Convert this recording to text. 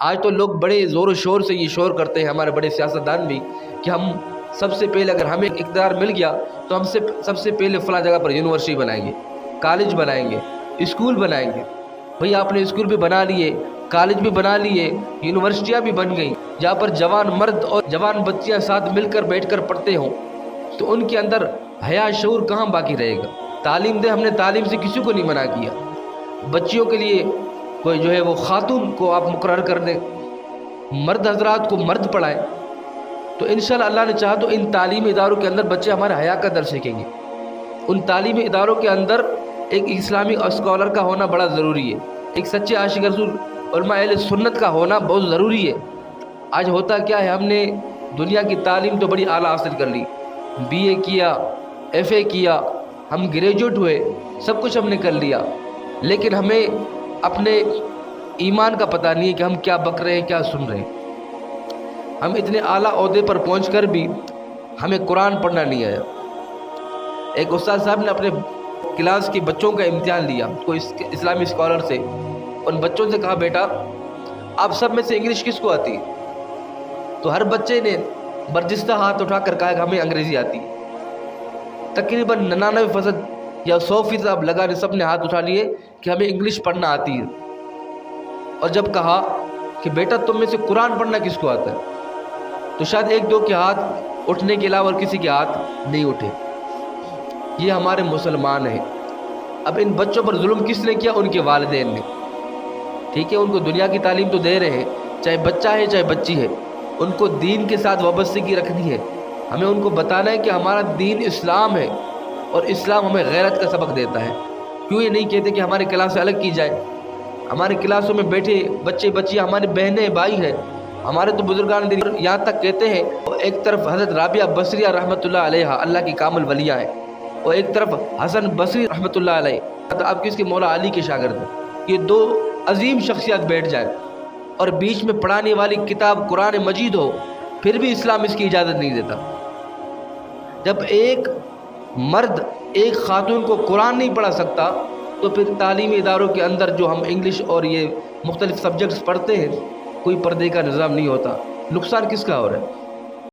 آج تو لوگ بڑے زور و شور سے یہ شور کرتے ہیں، ہمارے بڑے سیاستدان بھی، کہ ہم سب سے پہلے اگر ہمیں اقتدار مل گیا تو ہم سب سے پہلے فلاں جگہ پر یونیورسٹی بنائیں گے، کالج بنائیں گے، اسکول بنائیں گے۔ بھئی آپ نے اسکول بھی بنا لیے، کالج بھی بنا لیے، یونیورسٹیاں بھی بن گئیں، جہاں پر جوان مرد اور جوان بچیاں ساتھ مل کر بیٹھ کر پڑھتے ہوں، تو ان کے اندر حیا شعور کہاں باقی رہے گا؟ تعلیم دے، ہم نے تعلیم سے کسی کو نہیں منع کیا۔ بچیوں کے لیے کوئی جو ہے وہ خاتون کو آپ مقرر کر دیں، مرد حضرات کو مرد پڑھائیں، تو انشاءاللہ اللہ نے چاہا تو ان تعلیمی اداروں کے اندر بچے ہمارے حیا کا درس سیکھیں گے۔ ان تعلیمی اداروں کے اندر ایک اسلامی اسکالر کا ہونا بڑا ضروری ہے، ایک سچے عاشق رسول علماء اہل سنت کا ہونا بہت ضروری ہے۔ آج ہوتا کیا ہے، ہم نے دنیا کی تعلیم تو بڑی اعلیٰ حاصل کر لی، بی اے کیا، ایف اے کیا، ہم گریجویٹ ہوئے، سب کچھ ہم نے کر لیا، لیکن ہمیں اپنے ایمان کا پتہ نہیں ہے کہ ہم کیا بک رہے ہیں، کیا سن رہے ہیں۔ ہم اتنے اعلیٰ عہدے پر پہنچ کر بھی ہمیں قرآن پڑھنا نہیں آیا۔ ایک استاد صاحب نے اپنے کلاس کے بچوں کا امتحان لیا، کوئی اسلامی اسکالر سے، ان بچوں سے کہا بیٹا آپ سب میں سے انگلش کس کو آتی ہے؟ تو ہر بچے نے برجستہ ہاتھ اٹھا کر کہا کہ ہمیں انگریزی آتی ہے۔ تقریباً 99% یا 100% اب لگا نے سب نے ہاتھ اٹھا لیے کہ ہمیں انگلش پڑھنا آتی ہے۔ اور جب کہا کہ بیٹا تم میں سے قرآن پڑھنا کس کو آتا ہے، تو شاید ایک دو کے ہاتھ اٹھنے کے علاوہ اور کسی کے ہاتھ نہیں اٹھے۔ یہ ہمارے مسلمان ہیں۔ اب ان بچوں پر ظلم کس نے کیا؟ ان کے والدین نے۔ ٹھیک ہے، ان کو دنیا کی تعلیم تو دے رہے ہیں، چاہے بچہ ہے چاہے بچی ہے، ان کو دین کے ساتھ وابستگی رکھنی ہے۔ ہمیں ان کو بتانا ہے کہ ہمارا دین اسلام ہے، اور اسلام ہمیں غیرت کا سبق دیتا ہے۔ کیوں یہ نہیں کہتے کہ ہماری کلاس سے الگ کی جائے؟ ہمارے کلاسوں میں بیٹھے بچے بچیاں ہمارے بہنیں بھائی ہیں، ہمارے تو بزرگان دین یہاں تک کہتے ہیں، ایک طرف حضرت رابعہ بصریہ رحمۃ اللہ علیہ اللہ کی کامل ولیہ ہیں، اور ایک طرف حسن بصری رحمۃ اللہ علیہ، آپ کس کے مولا علی کے شاگرد ہیں۔ یہ دو عظیم شخصیات بیٹھ جائیں اور بیچ میں پڑھانے والی کتاب قرآن مجید ہو، پھر بھی اسلام اس کی اجازت نہیں دیتا۔ جب ایک مرد ایک خاتون کو قرآن نہیں پڑھا سکتا، تو پھر تعلیمی اداروں کے اندر جو ہم انگلش اور یہ مختلف سبجیکٹس پڑھتے ہیں، کوئی پردے کا نظام نہیں ہوتا۔ نقصان کس کا ہو رہا ہے؟